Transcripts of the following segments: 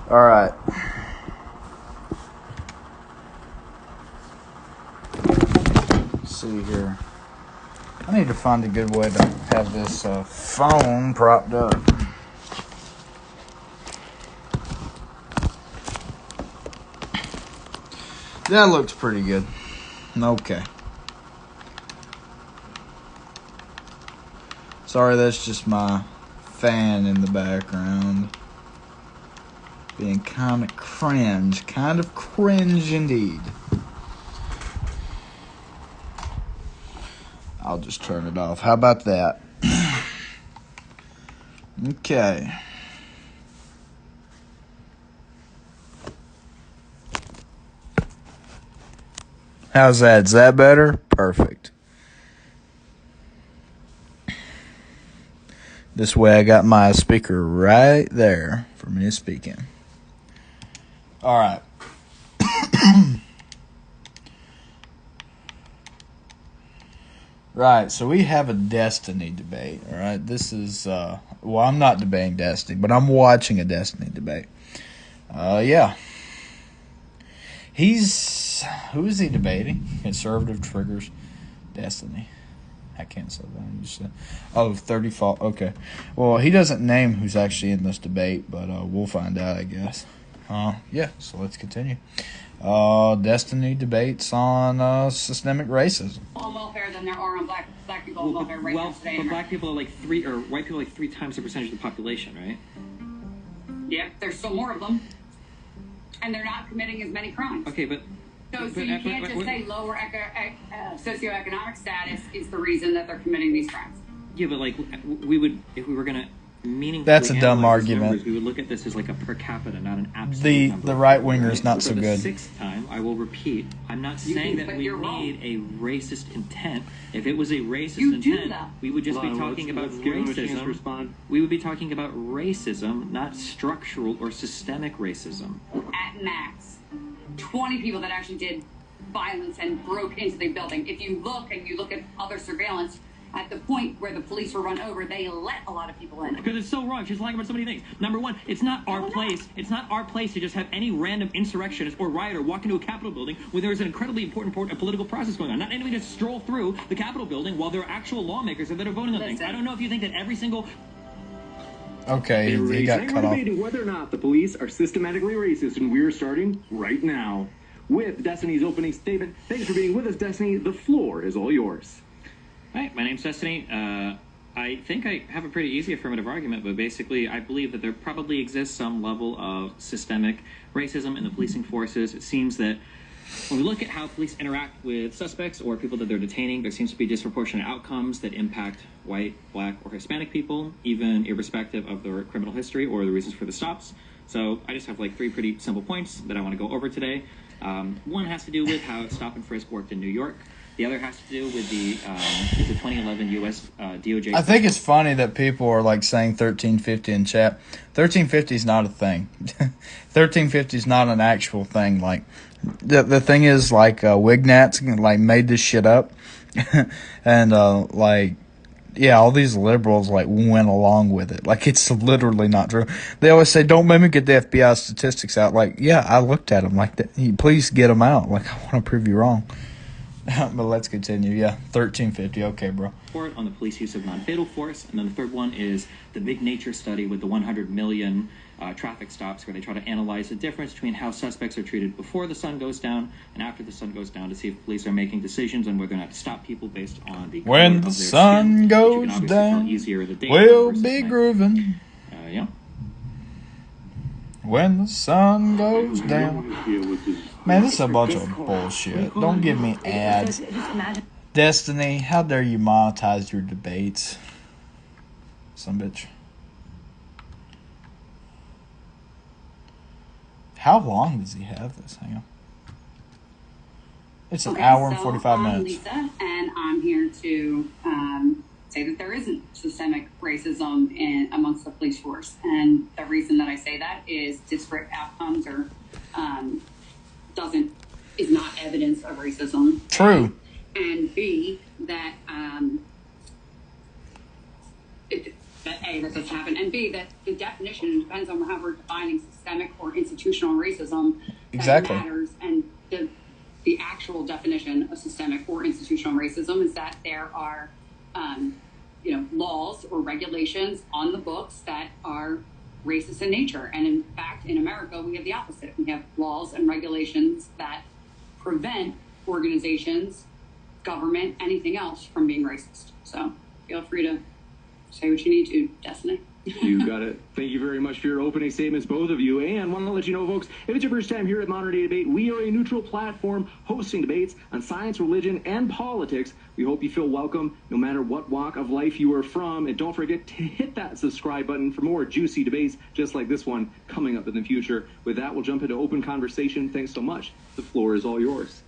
All right. Let's see here. I need to find a good way to have this phone propped up. That looks pretty good. Okay. Sorry, that's just my fan in the background. Being kind of cringe. Kind of cringe indeed. I'll just turn it off. How about that? Okay. How's that? Is that better? Perfect. This way I got my speaker right there for me speaking. All right. Right, so we have a Destiny debate, all right? This is, I'm not debating Destiny, but I'm watching a Destiny debate. Yeah. Who is he debating? Conservative triggers Destiny. I can't say that. You said, 30 fall. Okay. Well, he doesn't name who's actually in this debate, but we'll find out, I guess. Yeah, so let's continue. Destiny debates on systemic racism. On welfare than there are on black people on welfare right now today. But black people are like white people are like 3 times the percentage of the population, right? Yeah, there's still more of them, and they're not committing as many crimes. Okay, but you can't just say lower socioeconomic status is the reason that they're committing these crimes. Yeah, but like we would, if we were gonna meaningfully That's a dumb argument. Numbers, we would look at this as like a per capita, not an absolute number. The right winger is not so For the good. 6th time, I will repeat. I'm not saying that we need a racist intent. If it was a racist intent, we would just be talking about racism. We would be talking about racism, not structural or systemic racism. At max, 20 people that actually did violence and broke into the building. If you look at other surveillance, at the point where the police were run over, they let a lot of people in. Because it's so wrong. She's lying about so many things. Number one, it's not our place. It's not our place to just have any random insurrectionist or rioter walk into a Capitol building when there is an incredibly important political process going on. Not anybody just stroll through the Capitol building while there are actual lawmakers that are voting on things. I don't know if you think that every single... Okay, he got cut off. We're debating whether or not the police are systematically racist, and we're starting right now with Destiny's opening statement. Thanks for being with us, Destiny. The floor is all yours. Hi, my name's Destiny. I think I have a pretty easy affirmative argument, but basically I believe that there probably exists some level of systemic racism in the policing forces. It seems that when we look at how police interact with suspects or people that they're detaining, there seems to be disproportionate outcomes that impact white, black, or Hispanic people, even irrespective of their criminal history or the reasons for the stops. So I just have like 3 pretty simple points that I want to go over today. One has to do with how stop and frisk worked in New York. The other has to do with the 2011 U.S. DOJ. I think it's funny that people are like saying 1350 in chat. 1350 is not a thing. 1350 is not an actual thing. Like the thing is like Wignats like made this shit up, and all these liberals like went along with it. Like it's literally not true. They always say don't let me get the FBI statistics out. Like yeah, I looked at them like that. Please get them out. Like I want to prove you wrong. But let's continue. Yeah, 1350. Okay, bro. Report on the police use of non-fatal force, and then the third one is the big nature study with the 100 million traffic stops, where they try to analyze the difference between how suspects are treated before the sun goes down and after the sun goes down to see if police are making decisions on whether or not to stop people based on the when the sun goes down, we'll be grooving. Yeah. When the sun goes down. Man, this is a bunch of bullshit. Don't give me ads. Destiny, how dare you monetize your debates? Some bitch. How long does he have this? Hang on. It's an hour and 45 minutes. I'm Lisa, and I'm here to say that there isn't systemic racism amongst the police force. And the reason that I say that is disparate outcomes or is not evidence of racism. True. And B, that A, that doesn't happen, and B, that definition depends on how we're defining systemic or institutional racism. Exactly. That matters, and the actual definition of systemic or institutional racism is that there are, laws or regulations on the books that are racist in nature. And in fact, in America, we have the opposite. We have laws and regulations that prevent organizations, government, anything else from being racist. So feel free to say what you need to, Destiny. You got it. Thank you very much for your opening statements, both of you. And want to let you know, folks, if it's your first time here at Modern Day Debate, we are a neutral platform hosting debates on science, religion, and politics. We hope you feel welcome no matter what walk of life you are from. And don't forget to hit that subscribe button for more juicy debates just like this one coming up in the future. With that, we'll jump into open conversation. Thanks so much. The floor is all yours.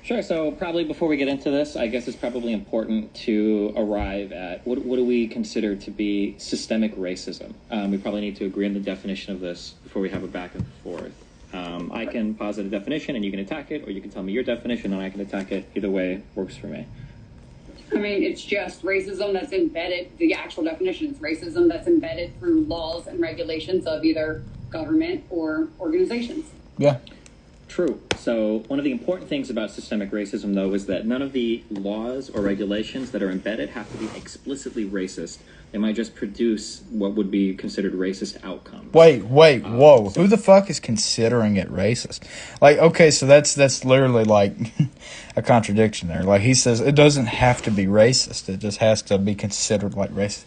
Sure. So probably before we get into this, I guess it's probably important to arrive at what do we consider to be systemic racism. We probably need to agree on the definition of this before we have a back and forth. I can posit a definition and you can attack it, or you can tell me your definition and I can attack it. Either way works for me. I mean, it's just racism that's embedded. The actual definition is racism that's embedded through laws and regulations of either government or organizations. Yeah. True. So one of the important things about systemic racism, though, is that none of the laws or regulations that are embedded have to be explicitly racist. They might just produce what would be considered racist outcomes. Wait, whoa. Who the fuck is considering it racist? Like, okay, so that's literally like a contradiction there. Like, he says it doesn't have to be racist. It just has to be considered like racist.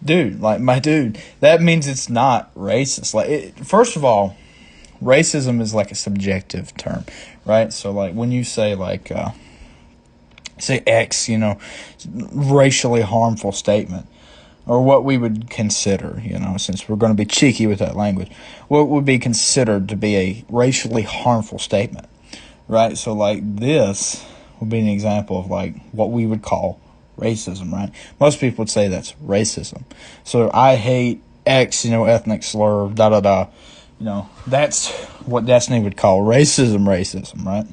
Dude, like, my dude, that means it's not racist. Like, first of all, racism is like a subjective term, right? So like when you say like, say X, racially harmful statement, or what we would consider, since we're going to be cheeky with that language, what would be considered to be a racially harmful statement, right? So like this would be an example of like what we would call racism, right? Most people would say that's racism. So I hate X, ethnic slur, da-da-da. That's what Destiny would call racism, right?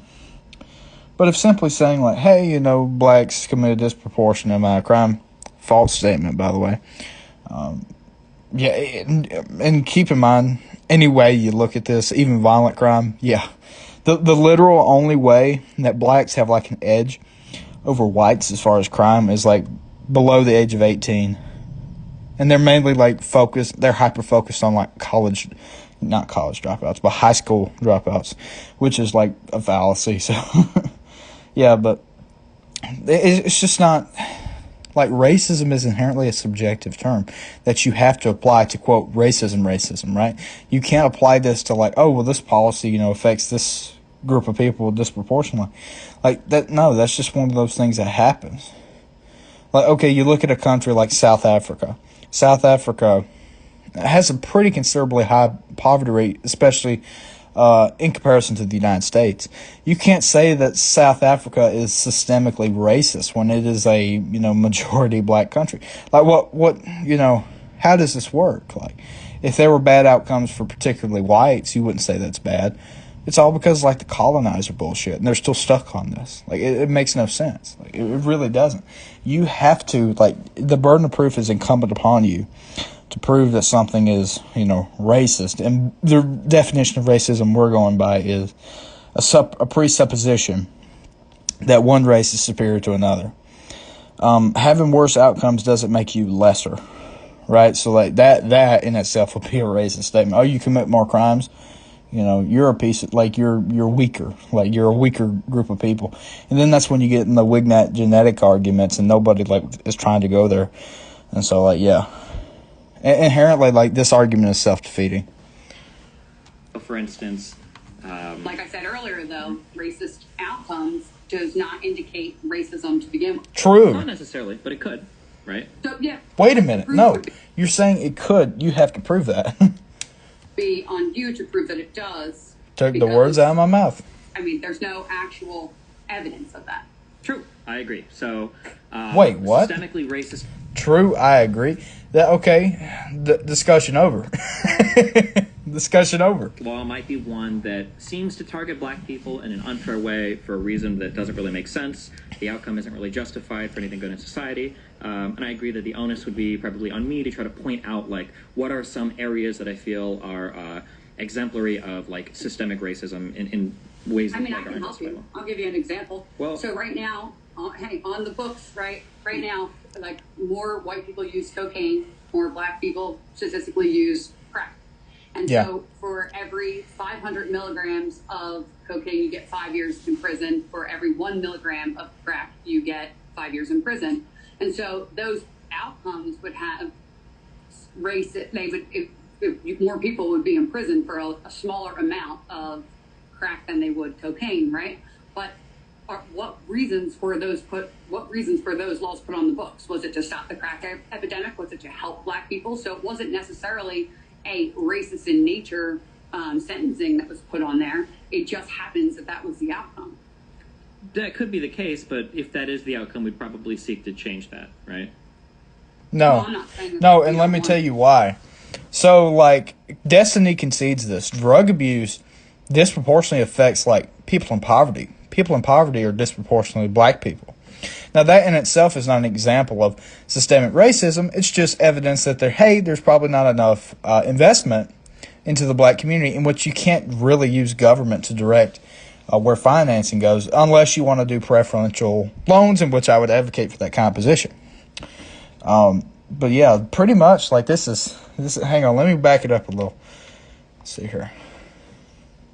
But if simply saying like, hey, blacks commit a disproportionate amount of crime, false statement, by the way. And keep in mind, any way you look at this, even violent crime, the literal only way that blacks have like an edge over whites as far as crime is like below the age of 18. And they're mainly like they're hyper-focused on like not college dropouts, but high school dropouts, which is like a fallacy. So, yeah, but it's just not, like, racism is inherently a subjective term that you have to apply to, quote, racism, right? You can't apply this to like, oh, well, this policy, affects this group of people disproportionately. Like, that, no, that's just one of those things that happens. Like, okay, you look at a country like South Africa. South Africa has a pretty considerably high poverty rate, especially in comparison to the United States. You can't say that South Africa is systemically racist when it is a, majority black country. Like, how does this work? Like, if there were bad outcomes for particularly whites, you wouldn't say that's bad. It's all because, like, the colonizer bullshit, and they're still stuck on this. Like, it makes no sense. Like, it really doesn't. You have to, like, the burden of proof is incumbent upon you to prove that something is, racist. And the definition of racism we're going by is a presupposition that one race is superior to another. Having worse outcomes doesn't make you lesser, right? So, like, that in itself would be a racist statement. Oh, you commit more crimes? You're a piece of, like, you're weaker. Like, you're a weaker group of people. And then that's when you get in the Wignat genetic arguments and nobody, like, is trying to go there. And so, like, yeah. Inherently, like, this argument is self-defeating. For instance, like I said earlier, though, racist outcomes does not indicate racism to begin with. True. Not necessarily, but it could, right? So, yeah. Wait a minute. No, you're saying it could. You have to prove that. Be on you to prove that it does. Took the words out of my mouth. I mean, there's no actual evidence of that. True, I agree. So, wait, what? Systemically racist. True, I agree. Okay, the discussion over. discussion over. Law might be one that seems to target black people in an unfair way for a reason that doesn't really make sense. The outcome isn't really justified for anything good in society. And I agree that the onus would be probably on me to try to point out, like, what are some areas that I feel are exemplary of, like, systemic racism in ways that I can help you. I'll give you an example. Well, so right now, on the books, right now, like, more white people use cocaine, more black people statistically use crack. And so for every 500 milligrams of cocaine, you get 5 years in prison. For every 1 milligram of crack, you get 5 years in prison. And so those outcomes would have race. If more people would be in prison for a smaller amount of crack than they would cocaine, right? But what reasons for those laws put on the books? Was it to stop the crack epidemic? Was it to help black people? So it wasn't necessarily a racist in nature sentencing that was put on there. It just happens that was the outcome. That could be the case, but if that is the outcome, we'd probably seek to change that, right? No, I'm not saying no, and let me tell you why. So, like, Destiny concedes this. Drug abuse disproportionately affects, like, people in poverty. People in poverty are disproportionately black people. Now, that in itself is not an example of systemic racism. It's just evidence that there's probably not enough investment into the black community, in which you can't really use government to direct where financing goes, unless you want to do preferential loans, in which I would advocate for that kind of position. But yeah, pretty much, like, this is, hang on, let me back it up a little. Let's see here.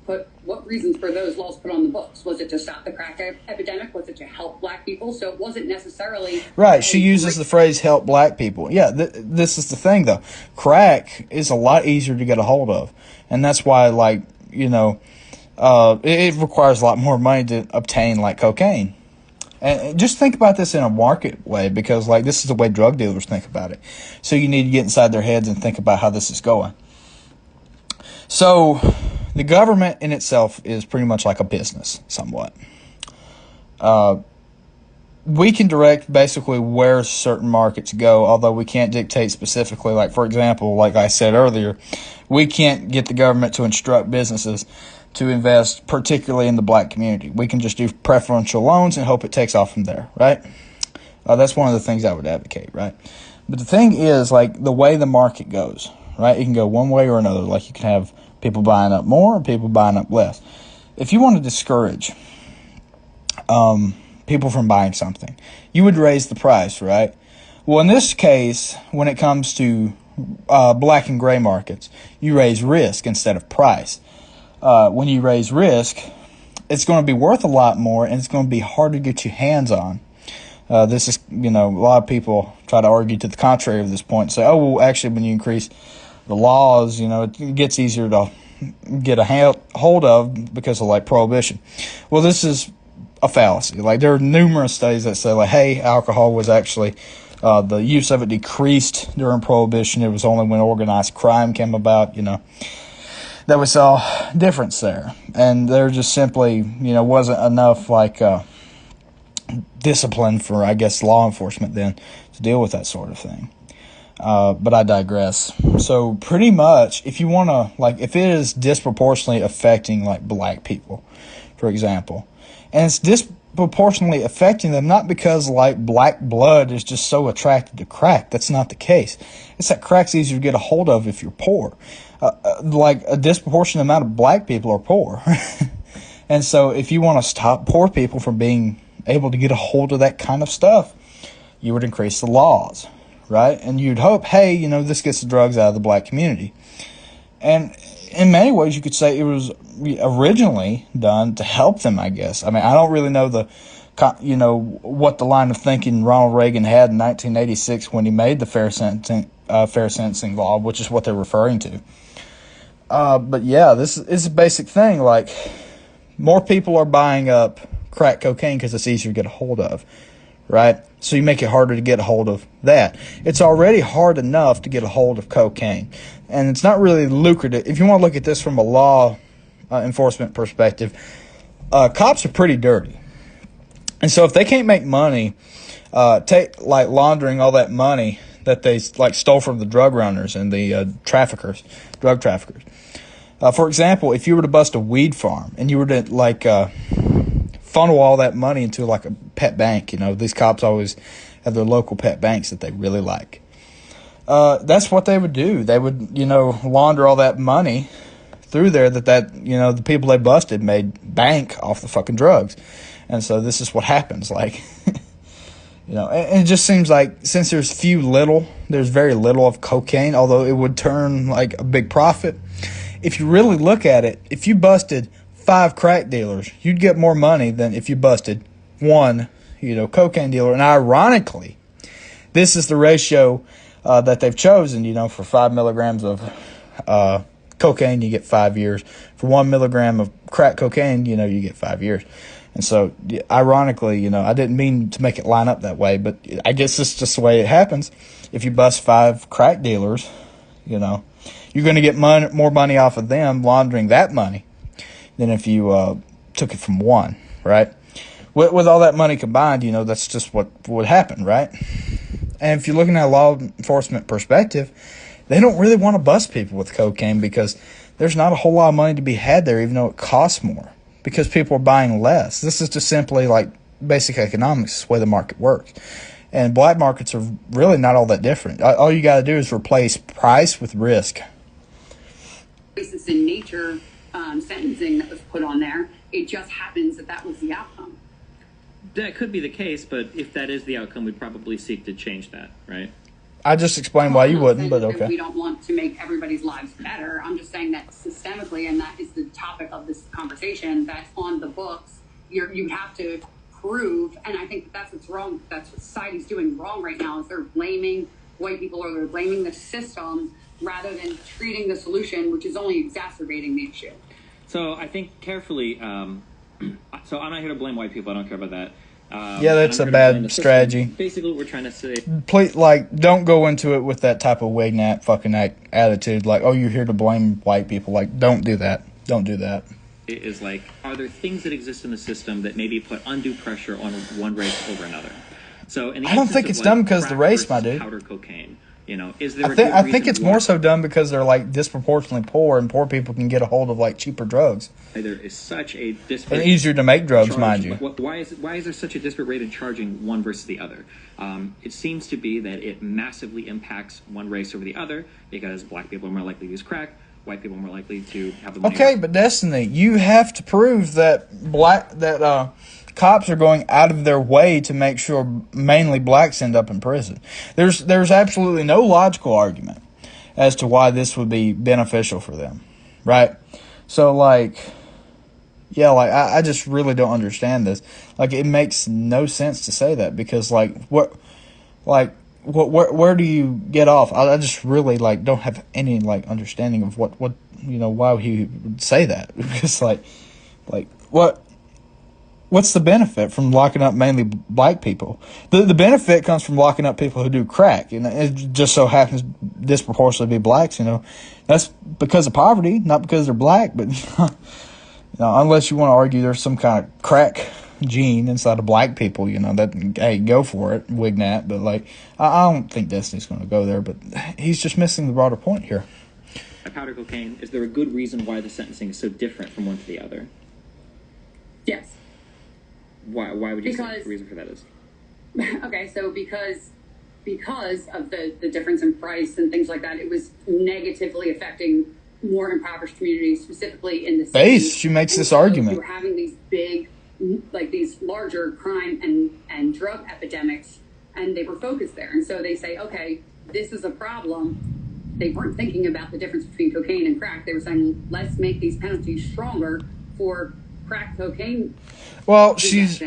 But what reasons for those laws put on the books? Was it to stop the crack epidemic? Was it to help black people? So it wasn't necessarily... Right, she uses the phrase help black people. Yeah, this is the thing, though. Crack is a lot easier to get a hold of. And that's why, like, it requires a lot more money to obtain, like, cocaine. And just think about this in a market way, because, like, this is the way drug dealers think about it. So you need to get inside their heads and think about how this is going. So the government in itself is pretty much like a business, somewhat. We can direct basically where certain markets go, although we can't dictate specifically. Like, for example, like I said earlier, we can't get the government to instruct businesses to invest particularly in the black community. We can just do preferential loans and hope it takes off from there, right? That's one of the things I would advocate, right? But the thing is, like, the way the market goes, right? It can go one way or another. Like, you can have people buying up more or people buying up less. If you want to discourage people from buying something, you would raise the price, right? Well, in this case, when it comes to black and gray markets, you raise risk instead of price. When you raise risk, it's going to be worth a lot more, and it's going to be hard to get your hands on. This is, a lot of people try to argue to the contrary of this point. Say, oh, well, actually, when you increase the laws, it gets easier to get a hold of because of, like, prohibition. Well, this is a fallacy. Like, there are numerous studies that say, like, hey, alcohol was actually, the use of it decreased during prohibition. It was only when organized crime came about, that we saw difference there. And there just simply, wasn't enough, like, discipline for, I guess, law enforcement then to deal with that sort of thing. But I digress. So pretty much, if you want to, like, if it is disproportionately affecting, like, black people, for example, and it's disproportionately affecting them not because, like, black blood is just so attracted to crack. That's not the case. It's that crack's easier to get a hold of if you're poor. Like, a disproportionate amount of black people are poor. And so if you want to stop poor people from being able to get a hold of that kind of stuff, you would increase the laws, right? And you'd hope, hey, this gets the drugs out of the black community. And in many ways, you could say it was originally done to help them, I guess. I mean, I don't really know what the line of thinking Ronald Reagan had in 1986 when he made the fair sentencing law, which is what they're referring to. But yeah, this is a basic thing. Like, more people are buying up crack cocaine because it's easier to get a hold of, right? So you make it harder to get a hold of that. It's already hard enough to get a hold of cocaine, and it's not really lucrative. If you want to look at this from a law enforcement perspective, cops are pretty dirty. And so if they can't make money, laundering all that money that they, like, stole from the drug runners and the drug traffickers, For example, if you were to bust a weed farm and you were to like funnel all that money into like a pet bank, these cops always have their local pet banks that they really like. That's what they would do. They would, launder all that money through there that the people they busted made bank off the fucking drugs. And so this is what happens. Like, and it just seems like since there's very little of cocaine, although it would turn like a big profit. If you really look at it, if you busted 5 crack dealers, you'd get more money than if you busted 1, cocaine dealer. And ironically, this is the ratio that they've chosen, for 5 milligrams of cocaine, you get 5 years. For 1 milligram of crack cocaine, you get 5 years. And so, ironically, I didn't mean to make it line up that way, but I guess it's just the way it happens. If you bust 5 crack dealers, you're going to get more money off of them laundering that money than if you took it from 1, right? With all that money combined, that's just what would happen, right? And if you're looking at a law enforcement perspective, they don't really want to bust people with cocaine because there's not a whole lot of money to be had there, even though it costs more, because people are buying less. This is just simply like basic economics, the way the market works. And black markets are really not all that different. All you got to do is replace price with risk. Racist in nature sentencing that was put on there, it just happens that was the outcome. That could be the case, but if that is the outcome, we'd probably seek to change that, right? I just explained why you wouldn't, but okay. We don't want to make everybody's lives better. I'm just saying that systemically, and that is the topic of this conversation, that on the books, you have to prove, and I think that's what's wrong. That's what society's doing wrong right now, is they're blaming white people or they're blaming the system rather than treating the solution, which is only exacerbating the issue. So I think carefully, so I'm not here to blame white people. I don't care about that. That's a bad strategy. Basically, what we're trying to say. Please, don't go into it with that type of wignat fucking attitude. Like, oh, you're here to blame white people. Like, don't do that. Don't do that. It is like, are there things that exist in the system that maybe put undue pressure on one race over another? So, in the I don't think it's done because of the race, my dude. Powder cocaine. Is there? I think it's more so done because they're like disproportionately poor, and poor people can get a hold of like cheaper drugs. There is such a disparate and easier to make drugs, mind you. Why is there such a disparate rate in charging one versus the other? It seems to be that it massively impacts one race over the other because black people are more likely to use crack, white people are more likely to have the money. Okay, but Destiny, you have to prove that cops are going out of their way to make sure mainly blacks end up in prison. There's absolutely no logical argument as to why this would be beneficial for them, right? So, I just really don't understand this. Like, it makes no sense to say that because, where do you get off? I just really, don't have any, understanding of what why he would say that. Because, what's the benefit from locking up mainly black people? The benefit comes from locking up people who do crack. It just so happens disproportionately to be blacks. That's because of poverty, not because they're black. But unless you want to argue there's some kind of crack gene inside of black people, that hey, go for it, Wignat. But I don't think Destiny's going to go there. But he's just missing the broader point here. Powder cocaine. Is there a good reason why the sentencing is so different from one to the other? Yes. Why would you say the reason for that is? Okay, so because of the difference in price and things like that, it was negatively affecting more impoverished communities, specifically in the cities. She makes this argument. You were having these big, these larger crime and drug epidemics, and they were focused there. And so they say, okay, this is a problem. They weren't thinking about the difference between cocaine and crack. They were saying, let's make these penalties stronger for crack cocaine. Well, she's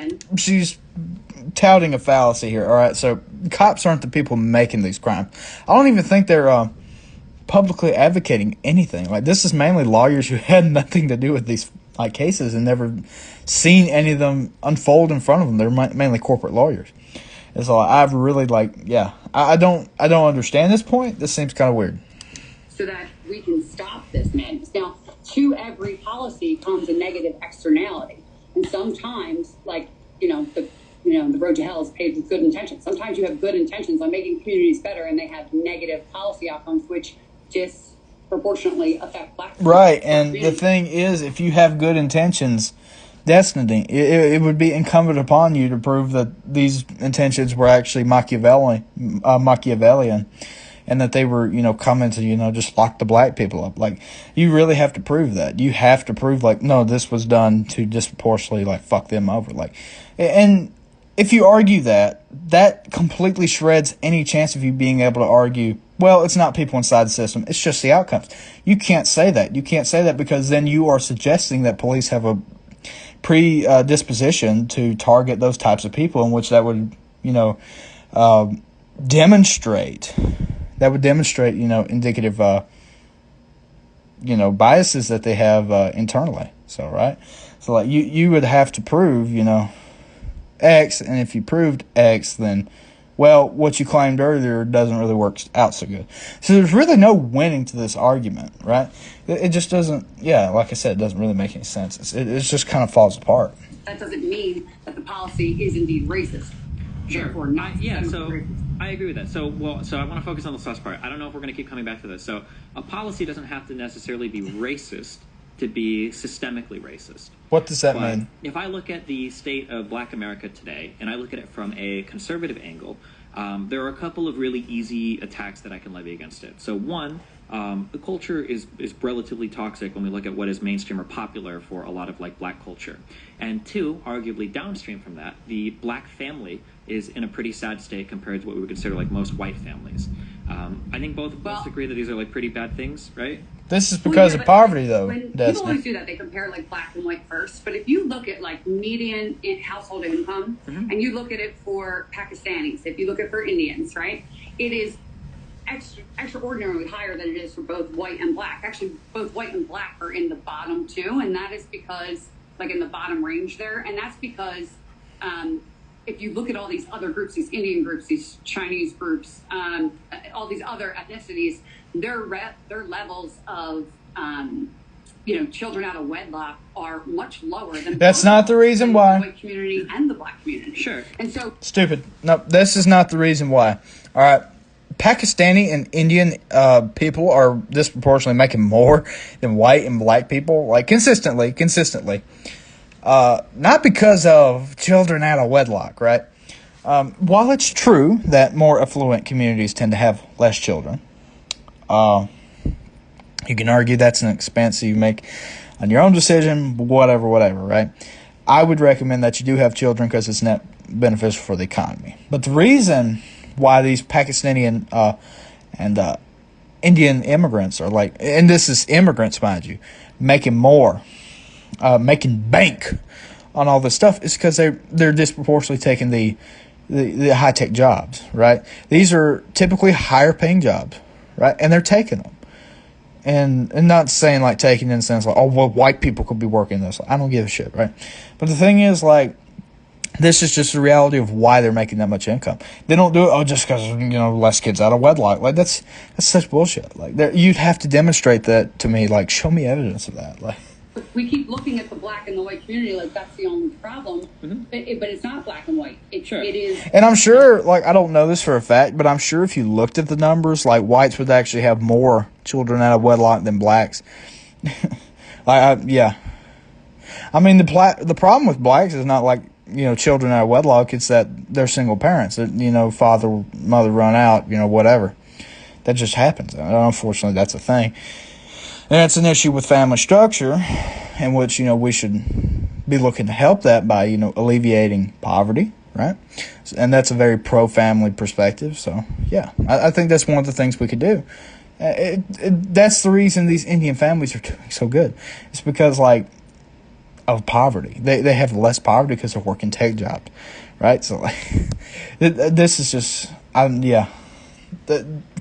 touting a fallacy here. All right, so cops aren't the people making these crimes. I don't even think they're publicly advocating anything. This is mainly lawyers who had nothing to do with these cases and never seen any of them unfold in front of them. They're mainly corporate lawyers. And so I've really I don't understand this point. This seems kind of weird. So that we can stop this madness. Now, to every policy comes a negative externality. And sometimes, the road to hell is paved with good intentions. Sometimes you have good intentions on making communities better, and they have negative policy outcomes, which disproportionately affect black people. Right, and the thing is, if you have good intentions, destiny, it would be incumbent upon you to prove that these intentions were actually Machiavellian, and that they were, coming to, just lock the black people up. Like, you really have to prove that. You have to prove, like, no, this was done to disproportionately, like, fuck them over. Like, and if you argue that, that completely shreds any chance of you being able to argue, well, it's not people inside the system, it's just the outcomes. You can't say that. You can't say that because then you are suggesting that police have a predisposition to target those types of people, in which that would, demonstrate. That would demonstrate, indicative, biases that they have internally. So, right? So, like, you would have to prove, X, and if you proved X, then, well, what you claimed earlier doesn't really work out so good. So there's really no winning to this argument, right? It just doesn't, like I said, it doesn't really make any sense. It just kind of falls apart. That doesn't mean that the policy is indeed racist. Sure. Therefore, not so I agree with that. So I want to focus on the last part. I don't know if we're going to keep coming back to this. So a policy doesn't have to necessarily be racist to be systemically racist. What does that mean? If I look at the state of black America today, and I look at it from a conservative angle, there are a couple of really easy attacks that I can levy against it. So one, the culture is relatively toxic when we look at what is mainstream or popular for a lot of like black culture. And two, arguably downstream from that, the black family is in a pretty sad state compared to what we would consider like most white families. I think both of us agree that these are like pretty bad things, right? This is because of poverty, though. When people always do that, they compare like black and white first. But if you look at like median household income, and you look at it for Pakistanis, if you look at it for Indians, right, it is extraordinarily higher than it is for both white and black. Actually, both white and black are in the bottom too, and that is because, like in the bottom range there, and that's because if you look at all these other groups, these Indian groups, these Chinese groups, all these other ethnicities, their levels of children out of wedlock are much lower than. That's not the reason why. The white community and the black community. Sure. And so stupid. No, this is not the reason why. All right. Pakistani and Indian people are disproportionately making more than white and black people, like consistently. Not because of children out of wedlock, right? While it's true that more affluent communities tend to have less children, you can argue that's an expense you make on your own decision, whatever, right? I would recommend that you do have children because it's net beneficial for the economy. But the reason why these Pakistani and Indian immigrants are like, and this is immigrants, mind you, making more, making bank on all this stuff, is because they're disproportionately taking the high-tech jobs, right? These are typically higher-paying jobs, right? And they're taking them. And not saying, like, taking in the sense like, oh, well, white people could be working this. I don't give a shit, right? But the thing is, like, this is just the reality of why they're making that much income. They don't do it, just because, less kids out of wedlock. Like, that's such bullshit. Like, you'd have to demonstrate that to me. Like, show me evidence of that. Like, we keep looking at the black and the white community like that's the only problem, but it's not black and white. It is. And I'm sure, like, I don't know this for a fact, but I'm sure if you looked at the numbers, like, whites would actually have more children out of wedlock than blacks. Yeah. I mean, the problem with blacks is not like, children out of wedlock. It's that they're single parents. That, father, mother run out, whatever. That just happens. Unfortunately, that's a thing. And it's an issue with family structure, in which, we should be looking to help that by, alleviating poverty, right? And that's a very pro-family perspective. So, yeah, I think that's one of the things we could do. That's the reason these Indian families are doing so good. It's because, like, of poverty. They have less poverty because they're working tech jobs, right? So, like, this is just, the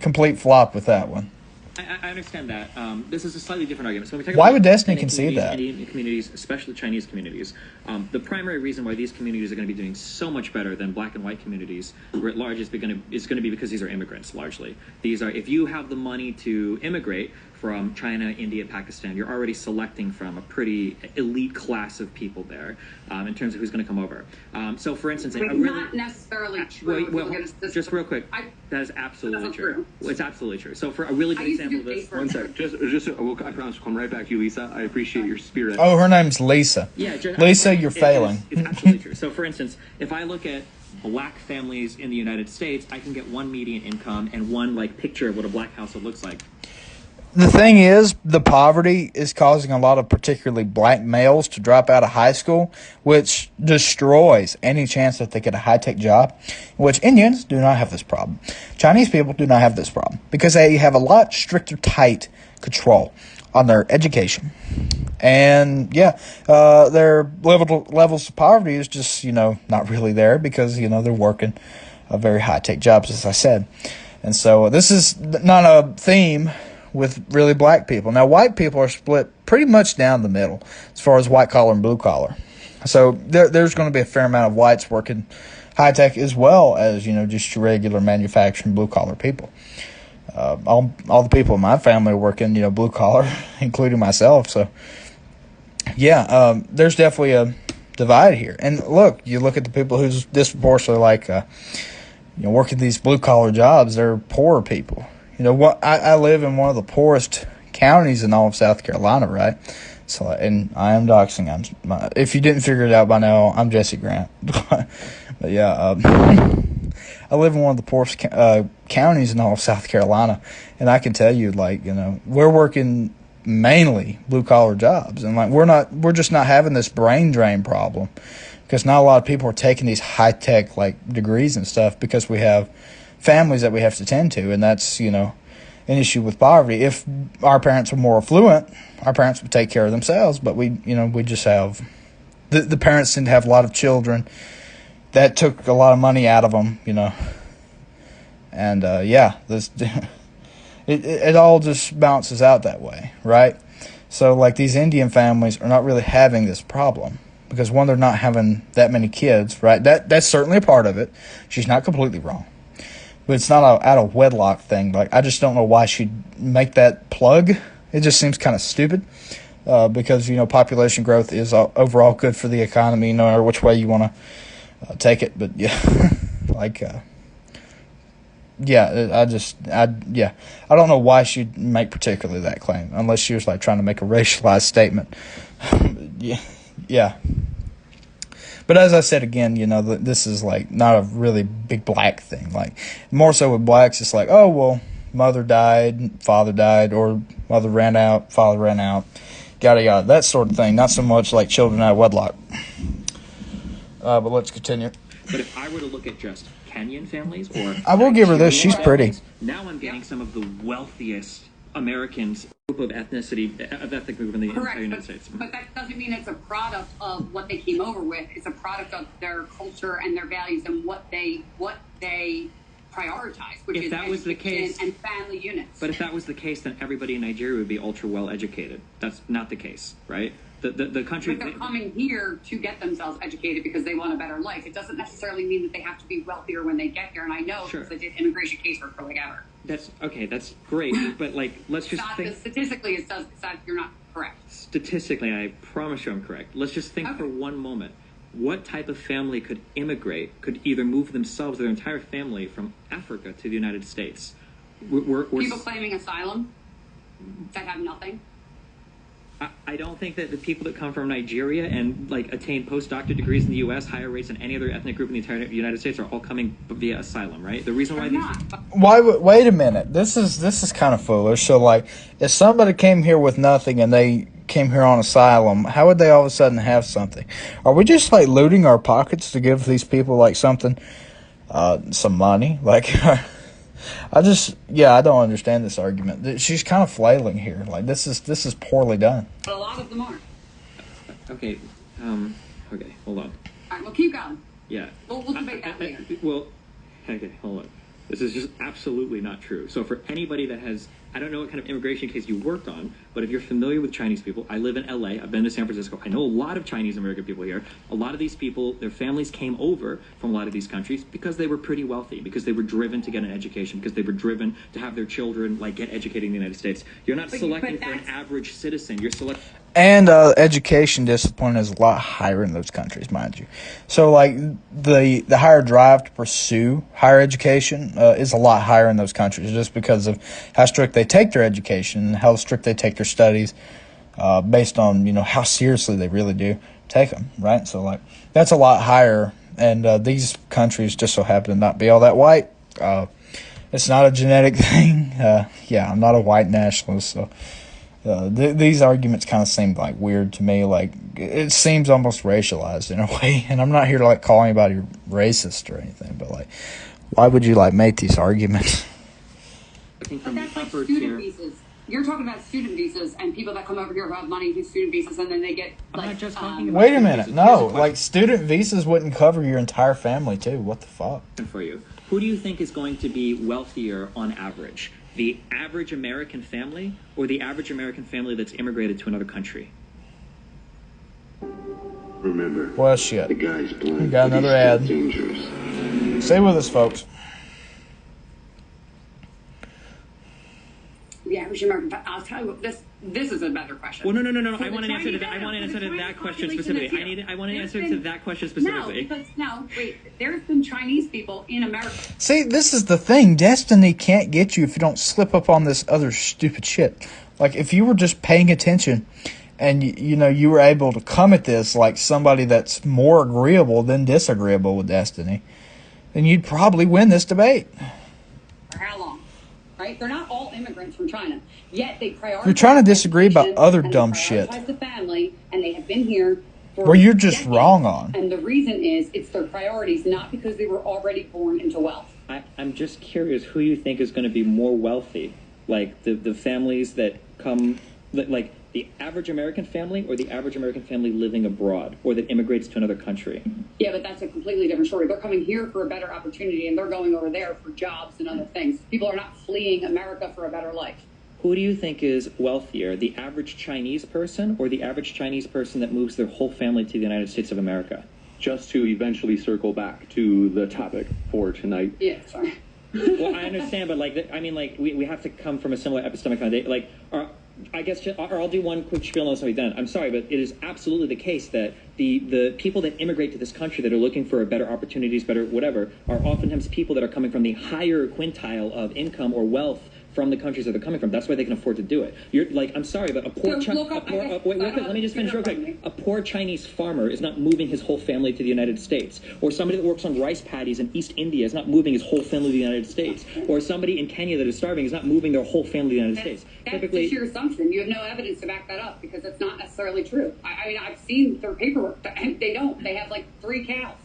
complete flop with that one. I understand that. This is a slightly different argument. So when we talk why about would Destiny concede that? Indian communities, especially Chinese communities, the primary reason why these communities are going to be doing so much better than black and white communities writ large is going to be because these are immigrants largely. These are, if you have the money to immigrate from China, India, Pakistan. You're already selecting from a pretty elite class of people there in terms of who's going to come over. So, for instance, it's not necessarily true. Well, just real quick, that is absolutely true. It's absolutely true. So, for a really good example of this, one sec, I promise we'll come right back to you, Lisa. I appreciate your spirit. Oh, her name's Lisa. Yeah, Lisa, you're failing. It's absolutely true. So, for instance, if I look at black families in the United States, I can get one median income and one picture of what a black household looks like. The thing is, the poverty is causing a lot of particularly black males to drop out of high school, which destroys any chance that they get a high-tech job, which Indians do not have this problem. Chinese people do not have this problem because they have a lot stricter, tight control on their education. And, their levels of poverty is just, not really there because, they're working very high-tech jobs, as I said. And so this is not a theme with really black people. Now, white people are split pretty much down the middle as far as white collar and blue collar. So there's going to be a fair amount of whites working high tech as well as just your regular manufacturing blue collar people. All the people in my family are working blue collar, including myself. So there's definitely a divide here. And you look at the people who's disproportionately working these blue collar jobs. They're poorer people. I live in one of the poorest counties in all of South Carolina, right? So, and I am doxing. If you didn't figure it out by now, I'm Jesse Grant. But I live in one of the poorest counties in all of South Carolina, and I can tell you, we're working mainly blue collar jobs, and we're just not having this brain drain problem because not a lot of people are taking these high tech degrees and stuff because we have families that we have to tend to, and that's an issue with poverty. If our parents were more affluent, our parents would take care of themselves, but we just have the parents tend to have a lot of children that took a lot of money out of them, and this it all just bounces out that way, right? So these Indian families are not really having this problem because one, they're not having that many kids, right? That's certainly a part of it. She's not completely wrong. But it's not a out of wedlock thing. I just don't know why she'd make that plug. It just seems kind of stupid because, population growth is overall good for the economy, no matter which way you want to take it. But, I don't know why she'd make particularly that claim, unless she was, trying to make a racialized statement. But as I said again, this is not a really big black thing. More so with blacks, it's oh, well, mother died, father died, or mother ran out, father ran out, yada yada, that sort of thing. Not so much children out of wedlock. But let's continue. But if I were to look at just Kenyan families, or I will give her this, she's pretty. Now I'm getting some of the wealthiest Americans group of ethnic group in the entire United States. But that doesn't mean it's a product of what they came over with. It's a product of their culture and their values and what they prioritize, which is education and family units. But if that was the case, then everybody in Nigeria would be ultra well educated. That's not the case, right? The country. But they're coming here to get themselves educated because they want a better life. It doesn't necessarily mean that they have to be wealthier when they get here. And I know because I did immigration casework for ever. That's okay. That's great. But let's just think. Statistically, it's that you're not correct. Statistically, I promise you I'm correct. Let's just think for one moment. What type of family could immigrate, could either move themselves or their entire family from Africa to the United States? We're people claiming asylum that have nothing. I don't think that the people that come from Nigeria and attain postdoctorate degrees in the U.S. higher rates than any other ethnic group in the entire United States are all coming via asylum, right? The reason why wait a minute. This is kind of foolish. So if somebody came here with nothing and they came here on asylum, how would they all of a sudden have something? Are we just looting our pockets to give these people something, some money? I don't understand this argument. She's kind of flailing here. This is poorly done. But a lot of them are. Okay. Okay. Hold on. All right. Well, keep going. Yeah. We'll debate that later. Okay. Hold on. This is just absolutely not true. So for anybody that has, I don't know what kind of immigration case you worked on, But if you're familiar with Chinese people, I live in LA, I've been to San Francisco, I know a lot of Chinese American people here. A lot of these people, their families came over from a lot of these countries because they were pretty wealthy, because they were driven to get an education, because they were driven to have their children like get educated in the United States. You're not selecting for an average citizen, you're selecting. And education discipline is a lot higher in those countries, mind you. So, like, the higher drive to pursue higher education is a lot higher in those countries just because of how strict they take their education and how strict they take their studies based on, how seriously they really do take them, right? So, like, that's a lot higher. And these countries just so happen to not be all that white. It's not a genetic thing. I'm not a white nationalist, so... these arguments kind of seem like weird to me. Like, it seems almost racialized in a way. And I'm not here to like call anybody racist or anything, but like, why would you like make these arguments? But that's like student visas. You're talking about student visas and people that come over here who have money do student visas and then they get like. I'm not just talking about wait a minute, no, like student visas wouldn't cover your entire family too. What the fuck? For you, who do you think is going to be wealthier on average? The average American family or the average American family that's immigrated to another country? Remember, well, shit. The guy's blind. We got another ad. Dangerous. Stay with us, folks. The average American. I'll tell you what. This is a better question. Well, no. For I want an answer to that. I want an answer to that question specifically. I want an answer to that question specifically. There's been Chinese people in America. See, this is the thing. Destiny can't get you if you don't slip up on this other stupid shit. Like, if you were just paying attention and, you were able to come at this like somebody that's more agreeable than disagreeable with destiny, then you'd probably win this debate. For how long? Right? They're not all immigrants from China. Yet they prioritize. You're trying to disagree about other dumb shit. The family, and they have been here for where you're just decades. Wrong on. And the reason is it's their priorities, not because they were already born into wealth. I'm just curious who you think is going to be more wealthy, like the families that come, like the average American family or the average American family living abroad or that immigrates to another country. Yeah, but that's a completely different story. They're coming here for a better opportunity and they're going over there for jobs and other things. People are not fleeing America for a better life. Who do you think is wealthier, the average Chinese person or the average Chinese person that moves their whole family to the United States of America? Just to eventually circle back to the topic for tonight. Yeah, sorry. Well, I understand, but we have to come from a similar epistemic foundation. Like, or I'll do one quick spiel and I'll be done. I'm sorry, but it is absolutely the case that the people that immigrate to this country that are looking for better opportunities, better whatever, are oftentimes people that are coming from the higher quintile of income or wealth from the countries that they're coming from. That's why they can afford to do it. You're like, I'm sorry, but let me just finish real quick. A poor Chinese farmer is not moving his whole family to the United States. Or somebody that works on rice paddies in East India is not moving his whole family to the United States. Or somebody in Kenya that is starving is not moving their whole family to the United States. That's just your assumption. You have no evidence to back that up because that's not necessarily true. I mean, I've seen their paperwork. They don't. They have like 3 cows.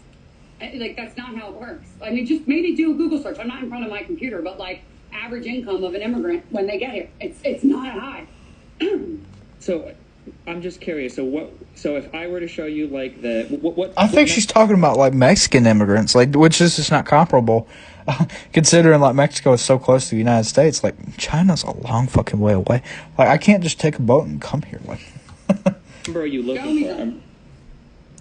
Like, that's not how it works. I mean, just maybe do a Google search. I'm not in front of my computer, but like, average income of an immigrant when they get here, it's not high. So I'm just curious, so if I were to show you like what I think she's talking about like Mexican immigrants, like, which is just not comparable considering like Mexico is so close to the United States. Like, China's a long fucking way away. Like, I can't just take a boat and come here. Like, number are you looking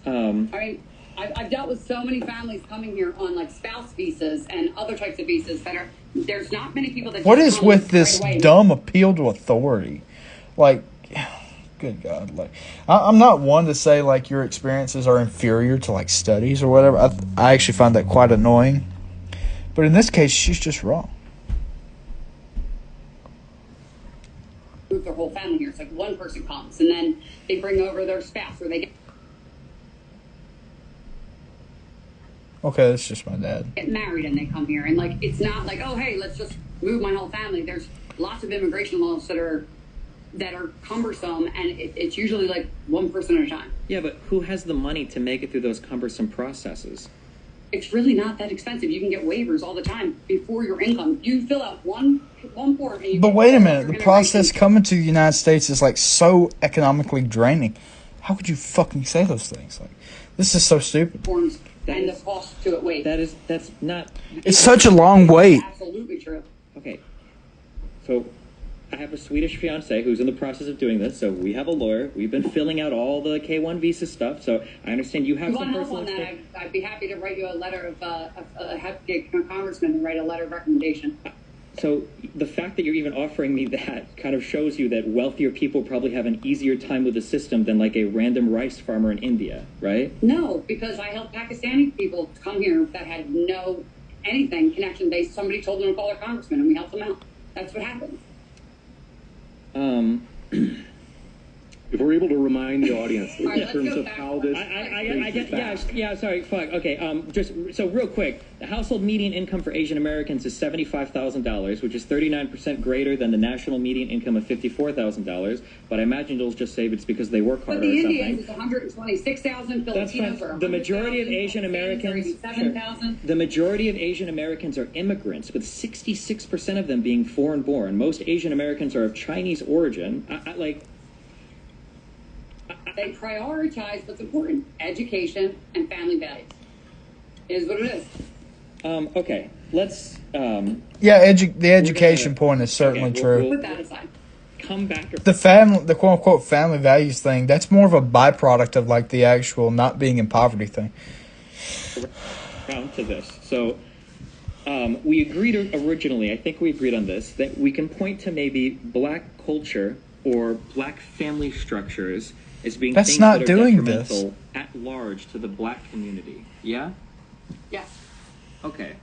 for? I mean, I've dealt with so many families coming here on like spouse visas and other types of visas that are, there's not many people that. What is with this dumb appeal to authority? Like, good God, like, I'm not one to say like your experiences are inferior to like studies or whatever. I actually find that quite annoying. But in this case, she's just wrong. Move their whole family here. It's like one person comes and then they bring over their spouse or they Okay, that's just my dad. get married and they come here. And like, it's not like, oh, hey, let's just move my whole family. There's lots of immigration laws that are cumbersome, and it's usually like one person at a time. Yeah, but who has the money to make it through those cumbersome processes? It's really not that expensive. You can get waivers all the time before your income. You fill out one form. And But wait a minute, the process coming to the United States is like so economically draining. How could you fucking say those things? Like, this is so stupid. Forms and the cost to it wait. That's not. It's such a long wait. Absolutely true. Okay, so I have a Swedish fiance who's in the process of doing this, so we have a lawyer. We've been filling out all the K-1 visa stuff, so I understand you have some personal experience. I'd be happy to write you a letter of congressman and write a letter of recommendation. So the fact that you're even offering me that kind of shows you that wealthier people probably have an easier time with the system than like a random rice farmer in India, right? No, because I helped Pakistani people come here that had no anything connection. Somebody told them to call their congressman, and we helped them out. That's what happened. If we're able to remind the audience in right, terms of how this... Sorry, fuck. Okay, just so real quick, the household median income for Asian Americans is $75,000, which is 39% greater than the national median income of $54,000. But I imagine you'll just say it's because they work harder or something. But the Indians is 126,000. Filipinos are the majority of Asian Americans. The majority of Asian Americans are immigrants, with 66% of them being foreign-born. Most Asian Americans are of Chinese origin. They prioritize what's important: education and family values. Is what it is. Okay, let's. The education point is certainly true. Put that aside. Come back. The quote unquote family values thing, that's more of a byproduct of like the actual not being in poverty thing. Around to this, so we agreed originally. I think we agreed on this, that we can point to maybe black culture or black family structures as being that's things not that are doing detrimental this at large to the black community. Yeah? Yes. Okay.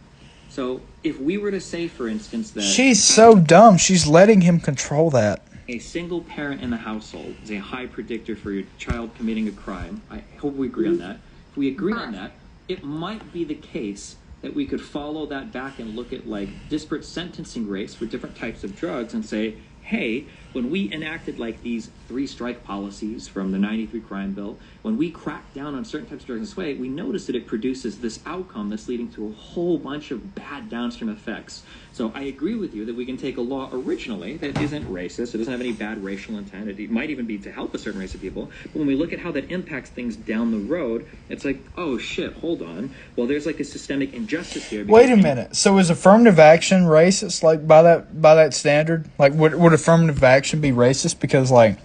So if we were to say, for instance, that she's so dumb, she's letting him control that. A single parent in the household is a high predictor for your child committing a crime. I hope we agree on that. If we agree on that, it might be the case that we could follow that back and look at like disparate sentencing rates for different types of drugs and say, hey, when we enacted like these 3-strike policies from the 93 crime bill, when we cracked down on certain types of drugs this way, we noticed that it produces this outcome that's leading to a whole bunch of bad downstream effects. So I agree with you that we can take a law originally that isn't racist, it doesn't have any bad racial intent, it might even be to help a certain race of people, but when we look at how that impacts things down the road, it's like, oh shit, hold on. Well, there's like a systemic injustice here. Wait a minute. So is affirmative action racist, like by that standard? Like would affirmative action be racist because like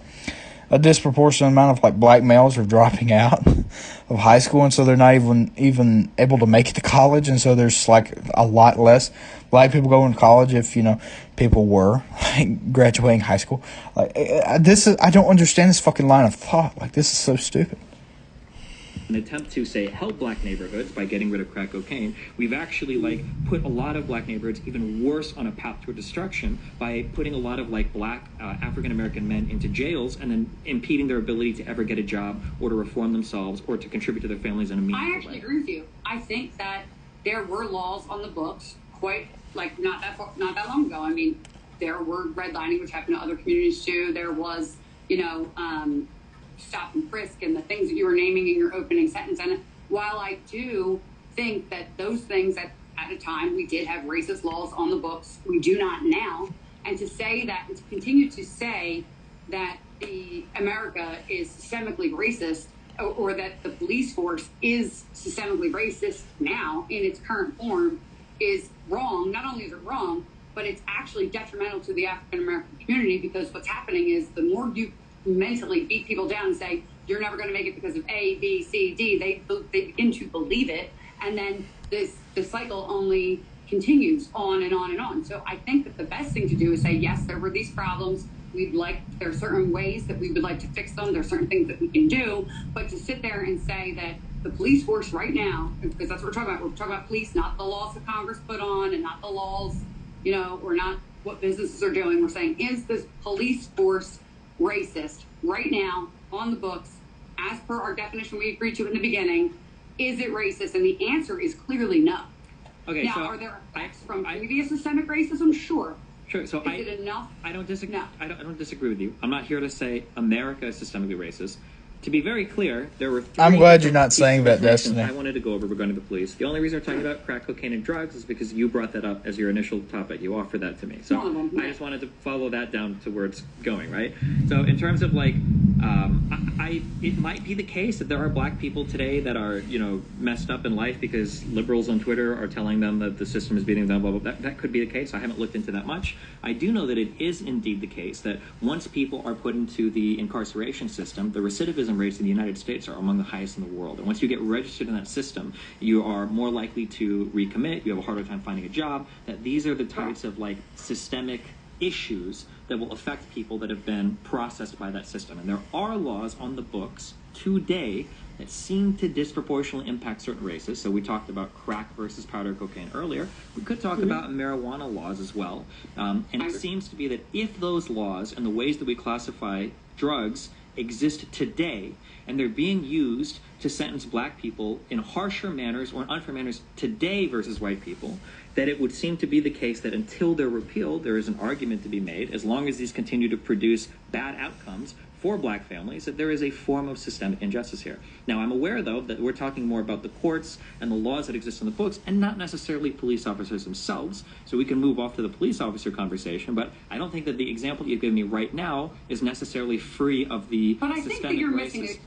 a disproportionate amount of like black males are dropping out of high school, and so they're not even able to make it to college, and so there's like a lot less black people going to college if people were like graduating high school. Like I don't understand this fucking line of thought. Like this is so stupid. An attempt to say help black neighborhoods by getting rid of crack cocaine, we've actually like put a lot of black neighborhoods even worse on a path toward destruction by putting a lot of like black African American men into jails and then impeding their ability to ever get a job or to reform themselves or to contribute to their families in a meaningful way. I actually agree with you. I think that there were laws on the books quite like not that long ago. I mean, there were redlining, which happened to other communities too. There was stop and frisk and the things that you were naming in your opening sentence. And while I do think that those things at a time we did have racist laws on the books, we do not now. And to say that, and to continue to say that the America is systemically racist or that the police force is systemically racist now in its current form is wrong. Not only is it wrong, but it's actually detrimental to the African American community, because what's happening is the more you mentally beat people down and say you're never going to make it because of A, B, C, D, they begin to believe it, and then the cycle only continues on and on and on. So I think that the best thing to do is say, yes, there were these problems. There are certain ways that we would like to fix them. There are certain things that we can do, but to sit there and say that the police force right now, because that's what we're talking about. We're talking about police, not the laws that Congress put on and not the laws, or not what businesses are doing. We're saying, is this police force racist right now on the books as per our definition we agreed to in the beginning? Is it racist? And the answer is clearly no. Okay, now, so are there effects from previous systemic racism? Sure. Sure. So is it enough? I don't disagree. No. I don't disagree with you. I'm not here to say America is systemically racist. To be very clear, there were I'm glad you're not saying that, Destiny. I wanted to go over regarding the police. The only reason we're talking about crack cocaine and drugs is because you brought that up as your initial topic. You offered that to me. So I just wanted to follow that down to where it's going, right? So in terms of like It might be the case that there are black people today that are, messed up in life because liberals on Twitter are telling them that the system is beating them, blah, blah, blah. That could be the case. I haven't looked into that much. I do know that it is indeed the case that once people are put into the incarceration system, the recidivism rates in the United States are among the highest in the world. And once you get registered in that system, you are more likely to recommit. You have a harder time finding a job. That these are the types of systemic issues that will affect people that have been processed by that system. And there are laws on the books today that seem to disproportionately impact certain races. So we talked about crack versus powder cocaine earlier. We could talk about marijuana laws as well. And it seems to be that if those laws and the ways that we classify drugs exist today, and they're being used to sentence black people in harsher manners or unfair manners today versus white people, that it would seem to be the case that until they're repealed, there is an argument to be made, as long as these continue to produce bad outcomes for black families, that there is a form of systemic injustice here. Now, I'm aware, though, that we're talking more about the courts and the laws that exist in the books and not necessarily police officers themselves. So we can move off to the police officer conversation, but I don't think that the example you've given me right now is necessarily free of the systemic racism.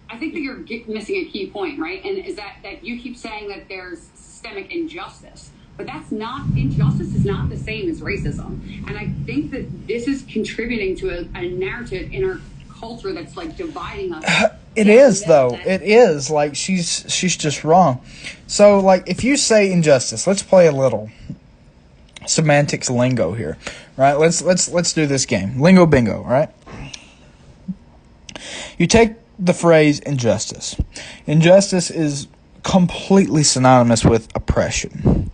I think that you're missing a key point, right? And is that you keep saying that there's systemic injustice. But injustice is not the same as racism. And I think that this is contributing to a narrative in our culture that's dividing us. It is, though. It is. She's just wrong. So, if you say injustice, let's play a little semantics lingo here, right? Let's do this game. Lingo bingo, right? You take the phrase injustice. Injustice is completely synonymous with oppression.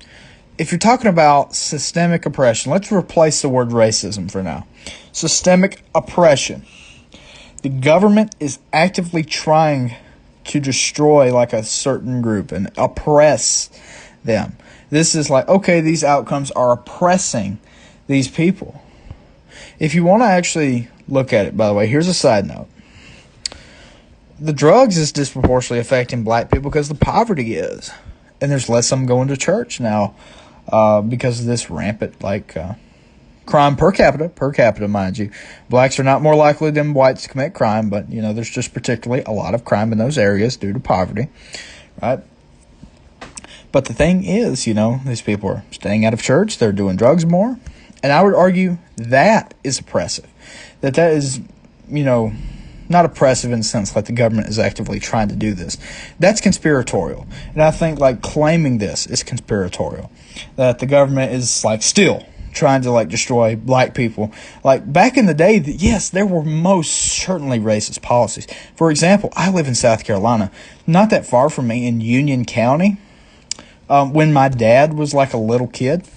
If you're talking about systemic oppression, let's replace the word racism for now. Systemic oppression. The government is actively trying to destroy a certain group and oppress them. This is okay, these outcomes are oppressing these people. If you want to actually look at it, by the way, here's a side note. The drugs is disproportionately affecting black people because the poverty is. And there's less of them going to church now. Because of this rampant, crime per capita, mind you. Blacks are not more likely than whites to commit crime, but, there's just particularly a lot of crime in those areas due to poverty, right? But the thing is, these people are staying out of church, they're doing drugs more, and I would argue that is oppressive. That is, not oppressive in the sense the government is actively trying to do this. That's conspiratorial. And I think claiming this is conspiratorial. That the government is still trying to destroy black people. Back in the day, yes, there were most certainly racist policies. For example, I live in South Carolina, not that far from me in Union County. When my dad was a little kid,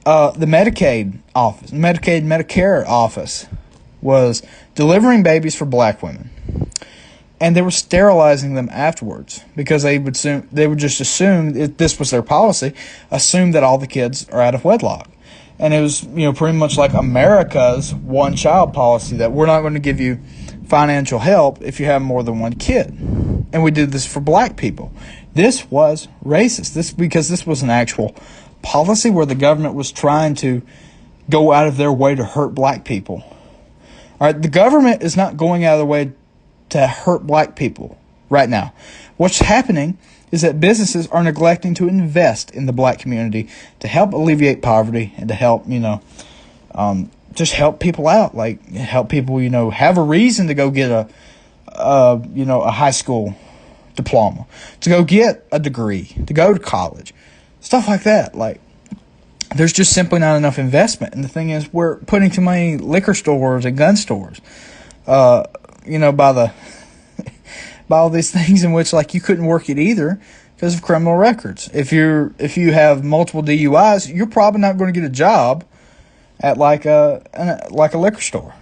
the Medicaid office, Medicare office was delivering babies for black women. And they were sterilizing them afterwards because they would just assume, if this was their policy, assume that all the kids are out of wedlock. And it was, pretty much America's one-child policy, that we're not going to give you financial help if you have more than one kid. And we did this for black people. This was racist. Because this was an actual policy where the government was trying to go out of their way to hurt black people. All right, the government is not going out of the way to hurt black people right now. What's happening is that businesses are neglecting to invest in the black community to help alleviate poverty and to help, just help people out. Help people, have a reason to go get a high school diploma, to go get a degree, to go to college, stuff like that. There's just simply not enough investment. And the thing is, we're putting too many liquor stores and gun stores, by all these things in which you couldn't work at either because of criminal records. If you have multiple DUIs, you're probably not going to get a job at a liquor store.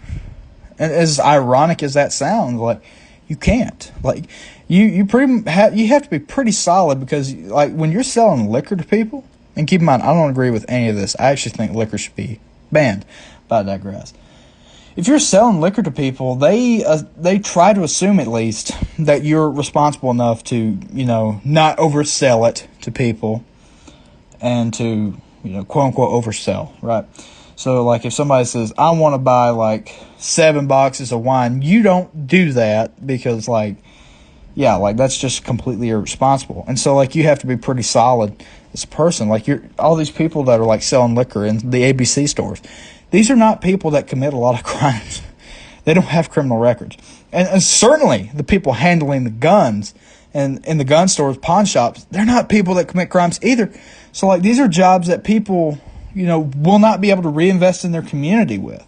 And as ironic as that sounds, you can't. You have to be pretty solid because when you're selling liquor to people. And keep in mind, I don't agree with any of this. I actually think liquor should be banned, but I digress. If you're selling liquor to people, they try to assume at least that you're responsible enough to, not oversell it to people and to, quote unquote oversell, right? So, like, if somebody says, I want to buy, like, 7 boxes of wine, you don't do that because, like, yeah, like, that's just completely irresponsible. And so, like, you have to be pretty solid as a person. Like, all these people that are, like, selling liquor in the ABC stores, these are not people that commit a lot of crimes. They don't have criminal records. And certainly the people handling the guns and in the gun stores, pawn shops, they're not people that commit crimes either. So, like, these are jobs that people, will not be able to reinvest in their community with.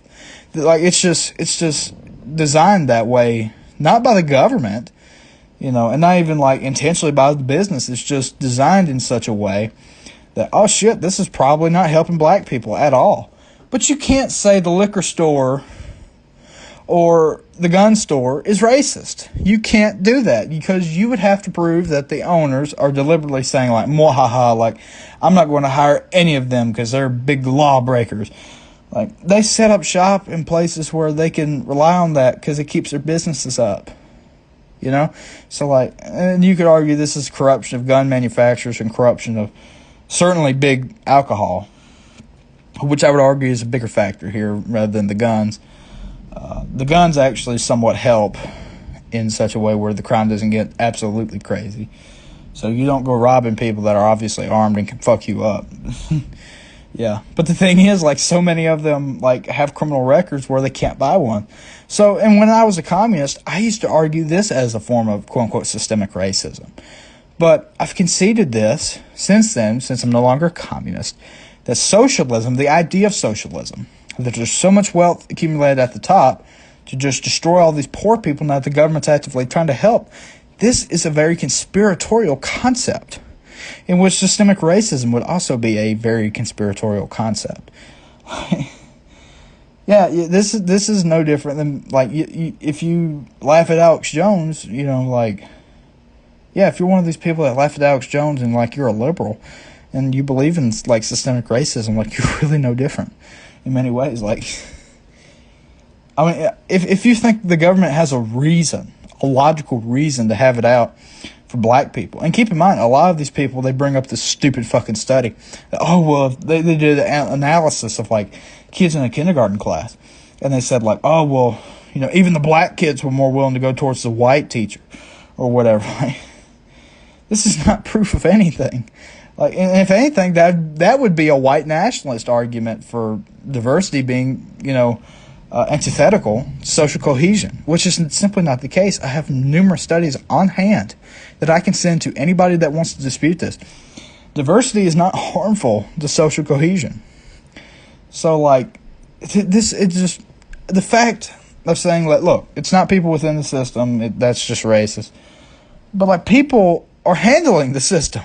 Like, it's just designed that way, not by the government, and not even, like, intentionally by the business. It's just designed in such a way that, oh, shit, this is probably not helping black people at all. But you can't say the liquor store or the gun store is racist. You can't do that because you would have to prove that the owners are deliberately saying, like, mwahaha, like, I'm not going to hire any of them because they're big lawbreakers. Like, they set up shop in places where they can rely on that because it keeps their businesses up. So, like, and you could argue this is corruption of gun manufacturers and corruption of certainly big alcohol, which I would argue is a bigger factor here rather than the guns. The guns actually somewhat help in such a way where the crime doesn't get absolutely crazy. So you don't go robbing people that are obviously armed and can fuck you up. Yeah. But the thing is, like, so many of them, like, have criminal records where they can't buy one. So, and when I was a communist, I used to argue this as a form of quote-unquote systemic racism. But I've conceded this since then, since I'm no longer a communist, that socialism, the idea of socialism, that there's so much wealth accumulated at the top to just destroy all these poor people now that the government's actively trying to help. This is a very conspiratorial concept in which systemic racism would also be a very conspiratorial concept. Yeah, this is no different than, like, if you laugh at Alex Jones, like, yeah, if you're one of these people that laugh at Alex Jones and, like, you're a liberal and you believe in, like, systemic racism, like, you're really no different in many ways. Like, I mean, if you think the government has a logical reason to have it out for black people, and keep in mind, a lot of these people, they bring up this stupid fucking study. Oh, well, they did an analysis of, like, kids in a kindergarten class, and they said, like, oh, well, even the black kids were more willing to go towards the white teacher or whatever. This is not proof of anything. Like, and if anything, that would be a white nationalist argument for diversity being, antithetical to social cohesion, which is simply not the case. I have numerous studies on hand that I can send to anybody that wants to dispute this. Diversity is not harmful to social cohesion. So, like, it's just the fact of saying, like, look, it's not people within the system, that's just racist. But, like, people are handling the system.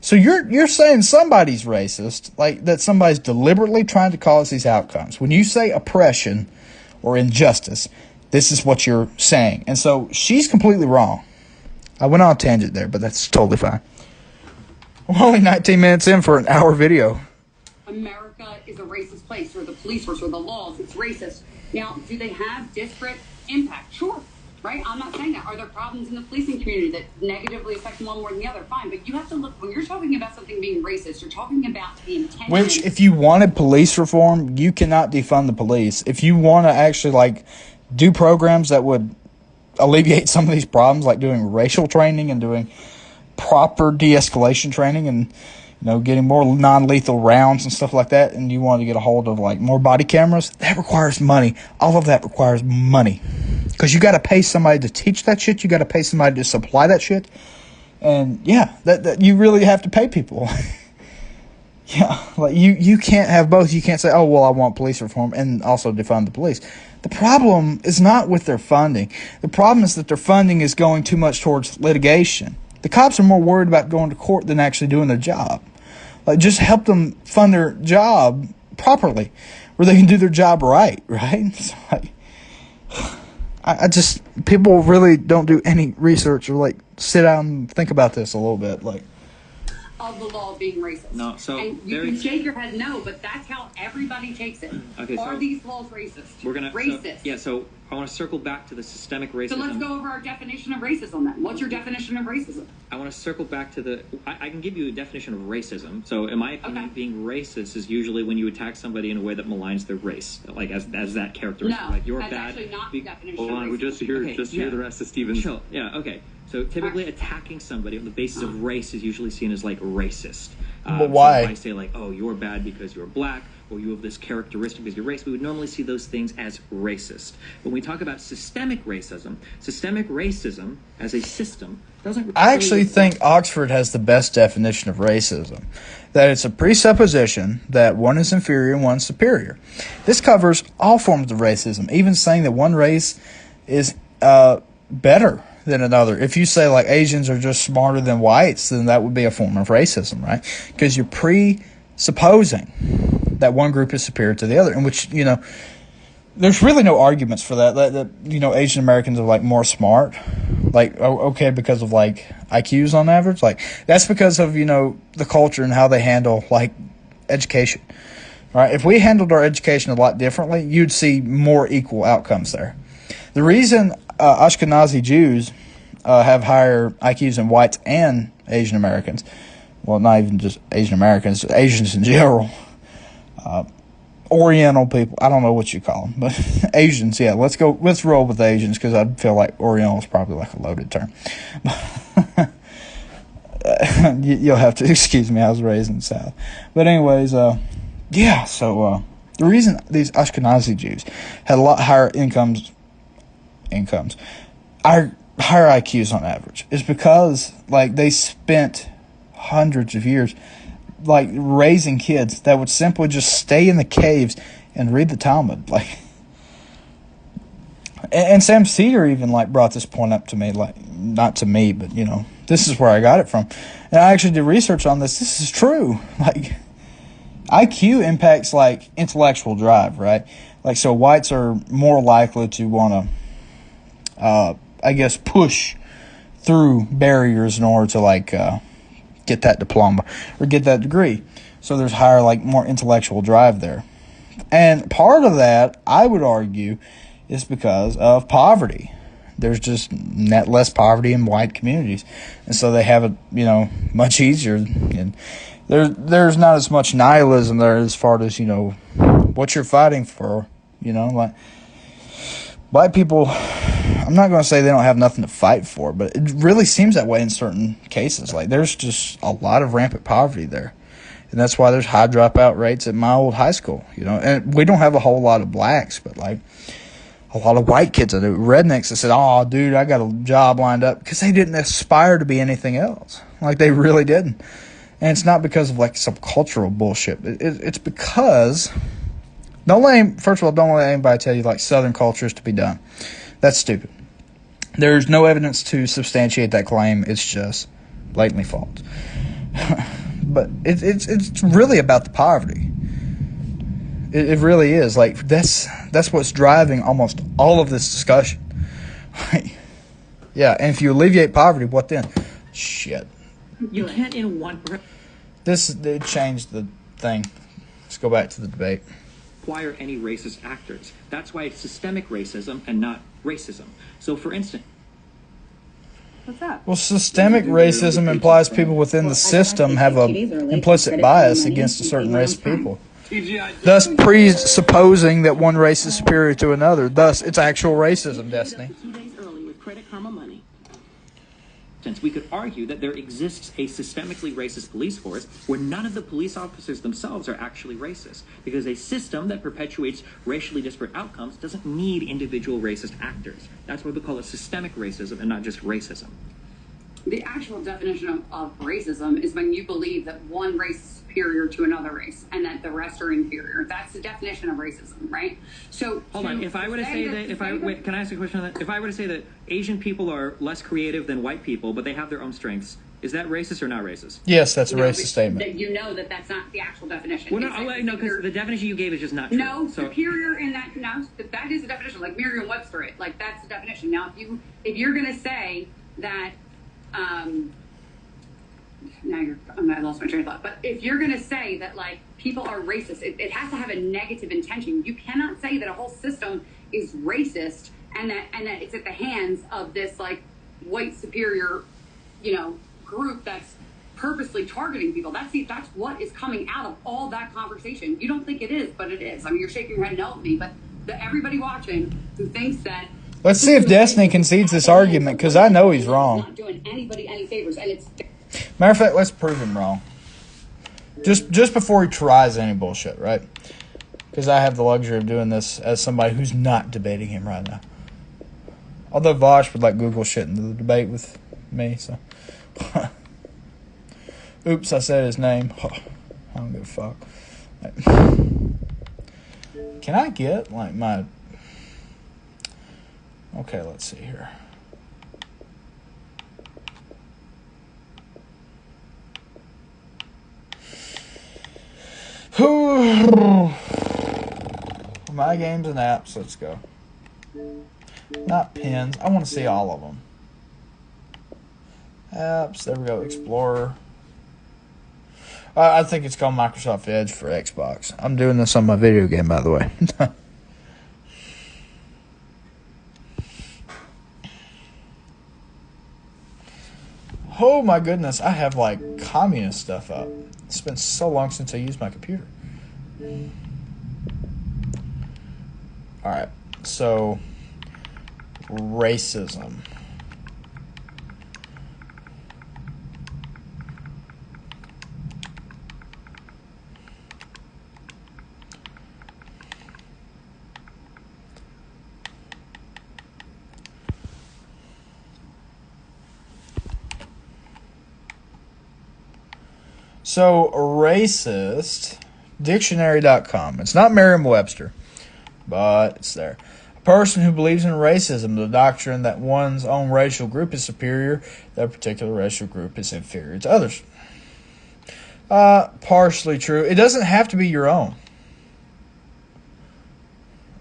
So you're saying somebody's racist, like that somebody's deliberately trying to cause these outcomes. When you say oppression or injustice, this is what you're saying. And so she's completely wrong. I went on a tangent there, but that's totally fine. We're only 19 minutes in for an hour video. America is a racist place, or the police force, or the laws, it's racist. Now, do they have disparate impact? Sure. Right? I'm not saying that. Are there problems in the policing community that negatively affect one more than the other? Fine. But you have to look, when you're talking about something being racist, you're talking about the intention. Which, if you wanted police reform, you cannot defund the police. If you want to actually, like, do programs that would alleviate some of these problems, like doing racial training and doing proper de-escalation training and, getting more non-lethal rounds and stuff like that, and you want to get a hold of, like, more body cameras, that requires money. All of that requires money. Because you got to pay somebody to teach that shit. You got to pay somebody to supply that shit. And, yeah, that you really have to pay people. Yeah, like, you can't have both. You can't say, oh, well, I want police reform and also defund the police. The problem is not with their funding. The problem is that their funding is going too much towards litigation. The cops are more worried about going to court than actually doing their job. Like, just help them fund their job properly, where they can do their job right? So, like, I just, people really don't do any research or, like, sit down and think about this a little bit, like. Of the law being racist. No, so and you can shake your head no, but that's how everybody takes it. Okay, Are so these laws racist? We're gonna racist. So I want to circle back to the systemic racism. So let's go over our definition of racism then. What's your definition of racism? I want to circle back to I can give you a definition of racism. So in my opinion, being racist is usually when you attack somebody in a way that maligns their race, like as that characteristic. No, like you're that's bad. actually not the definition Hold of on, racism. we just hear the rest of Steven's. Sure. Yeah, okay. So typically attacking somebody on the basis of race is usually seen as like racist. But why? So if I say like, oh, you're bad because you're black, or you have this characteristic because you're race, we would normally see those things as racist. When we talk about systemic racism as a system doesn't. I actually think Oxford has the best definition of racism. That it's a presupposition that one is inferior and one's superior. This covers all forms of racism, even saying that one race is better than another. If you say like Asians are just smarter than whites, then that would be a form of racism, right? Because you're presupposing that one group is superior to the other, in which, there's really no arguments for that. That Asian Americans are like more smart, like okay, because of like IQs on average. Like that's because of the culture and how they handle like education. Right? If we handled our education a lot differently, you'd see more equal outcomes there. The reason Ashkenazi Jews have higher IQs than whites and Asian Americans, well, not even just Asian Americans, Asians in general, Oriental people, I don't know what you call them, but Asians, yeah, let's roll with Asians, because I feel like Oriental is probably like a loaded term. You'll have to excuse me, I was raised in the South. But anyways, so the reason these Ashkenazi Jews had a lot higher incomes, higher IQs on average, is because like they spent hundreds of years like raising kids that would simply just stay in the caves and read the Talmud. Like, and Sam Cedar even like brought this point up to me, like not to me, but this is where I got it from. And I actually did research on this. This is true. Like IQ impacts like intellectual drive, right? Like so whites are more likely to want to push through barriers in order to like get that diploma or get that degree. So there's higher, like more intellectual drive there. And part of that, I would argue, is because of poverty. There's just net less poverty in white communities. And so they have it, much easier. And there's not as much nihilism there as far as, what you're fighting for, like black people, I'm not going to say they don't have nothing to fight for, but it really seems that way in certain cases. Like there's just a lot of rampant poverty there. And that's why there's high dropout rates at my old high school, And we don't have a whole lot of blacks, but like a lot of white kids, rednecks that said, oh, dude, I got a job lined up, because they didn't aspire to be anything else. Like they really didn't. And it's not because of like some cultural bullshit. It's because, first of all, don't let anybody tell you like Southern culture is to be done. That's stupid. There's no evidence to substantiate that claim. It's just blatantly false. But it's really about the poverty. It really is. Like that's what's driving almost all of this discussion. Yeah, and if you alleviate poverty, what then? Shit. You can't in one. It changed the thing. Let's go back to the debate. Acquire any racist actors. That's why it's systemic racism and not racism. So, for instance, What's that? Well, systemic racism implies people within the system have an implicit bias against a certain race of people, thus presupposing that one race is superior to another. Thus, it's actual racism, Destiny. 2 days early with Credit Karma money. Since we could argue that there exists a systemically racist police force where none of the police officers themselves are actually racist, because a system that perpetuates racially disparate outcomes doesn't need individual racist actors. That's why we call it systemic racism and not just racism. The actual definition of racism is when you believe that one race is superior to another race and that the rest are inferior. That's the definition of racism, right? So hold on. If I were to say that, can I ask a question on that? If I were to say that Asian people are less creative than white people, but they have their own strengths, is that racist or not racist? Yes, that's a racist statement. That's not the actual definition. Well, no, because the definition you gave is just not true. No, superior in that. No, that is the definition. Like Merriam-Webster, like that's the definition. Now, if you're going to say that. I lost my train of thought. But if you're going to say that like people are racist, it has to have a negative intention. You cannot say that a whole system is racist and that it's at the hands of this like white superior, group that's purposely targeting people. That's what is coming out of all that conversation. You don't think it is, but it is. I mean, you're shaking your head no at me, but everybody watching who thinks that. Let's see if Destiny concedes this argument, because I know he's wrong. Not doing anybody any favors, and it's. Matter of fact, let's prove him wrong. Just before he tries any bullshit, right? Because I have the luxury of doing this as somebody who's not debating him right now. Although Vosh would like Google shit into the debate with me, so. Oops, I said his name. I don't give a fuck. Can I get like my... Okay, let's see here. My games and apps, let's go. Not pins. I want to see all of them. Apps, there we go. Explorer. I think it's called Microsoft Edge for Xbox. I'm doing this on my video game, by the way. Oh my goodness, I have like communist stuff up. It's been so long since I used my computer. Alright, so racism. So, racist, dictionary.com. It's not Merriam-Webster, but it's there. A person who believes in racism, the doctrine that one's own racial group is superior, that a particular racial group is inferior to others. Partially true. It doesn't have to be your own.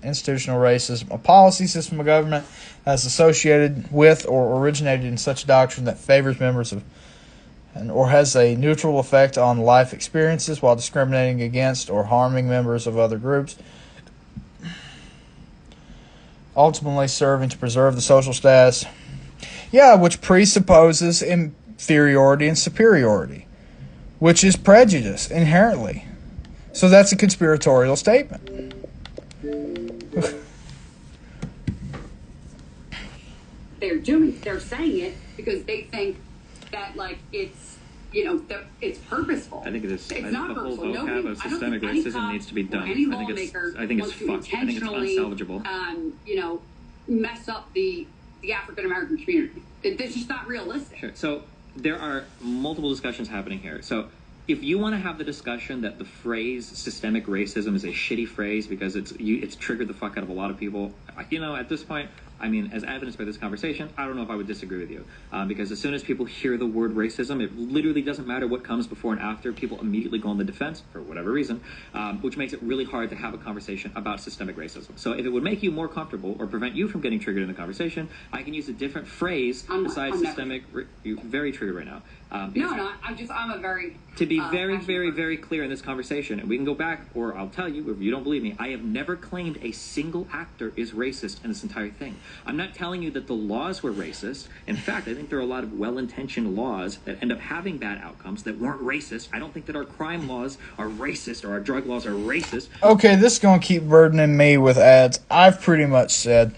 Institutional racism, a policy system of government that's associated with or originated in such a doctrine that favors members of or has a neutral effect on life experiences while discriminating against or harming members of other groups, ultimately serving to preserve the social status. Yeah, which presupposes inferiority and superiority, which is prejudice inherently. So that's a conspiratorial statement. They're saying it because they think that it's purposeful. I think it is. It's I not think the whole purposeful. vocab of systemic racism needs to be done. I think it's fucked. I think it's unsalvageable. Mess up the African American community. It's just not realistic. Sure. So there are multiple discussions happening here. So if you want to have the discussion that the phrase systemic racism is a shitty phrase because it's triggered the fuck out of a lot of people, at this point, I mean, as evidenced by this conversation, I don't know if I would disagree with you. Because as soon as people hear the word racism, it literally doesn't matter what comes before and after. People immediately go on the defense for whatever reason, which makes it really hard to have a conversation about systemic racism. So if it would make you more comfortable or prevent you from getting triggered in the conversation, I can use a different phrase besides systemic. You're very triggered right now. No, I'm a very... To be very, very, very clear in this conversation, and we can go back, or I'll tell you, if you don't believe me, I have never claimed a single actor is racist in this entire thing. I'm not telling you that the laws were racist. In fact, I think there are a lot of well-intentioned laws that end up having bad outcomes that weren't racist. I don't think that our crime laws are racist or our drug laws are racist. Okay, this is going to keep burdening me with ads. I've pretty much said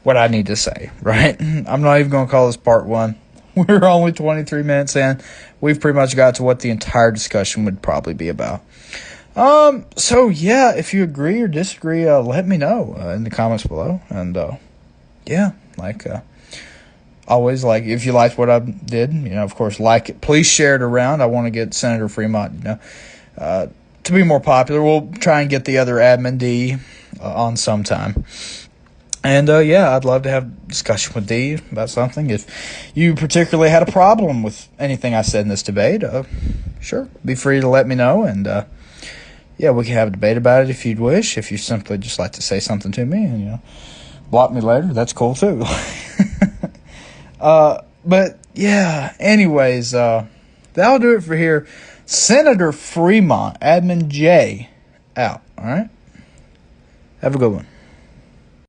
what I need to say, right? I'm not even going to call this part one. We're only 23 minutes in. We've pretty much got to what the entire discussion would probably be about. So yeah, if you agree or disagree, let me know in the comments below. And always, if you liked what I did, of course, like it. Please share it around. I want to get Senator Fremont, to be more popular. We'll try and get the other admin D on sometime. And, I'd love to have a discussion with D about something. If you particularly had a problem with anything I said in this debate, sure, be free to let me know. And, we can have a debate about it if you'd wish. If you simply just like to say something to me and, block me later, that's cool too. Anyways, that'll do it for here. Senator Fremont, Admin J, out. All right? Have a good one.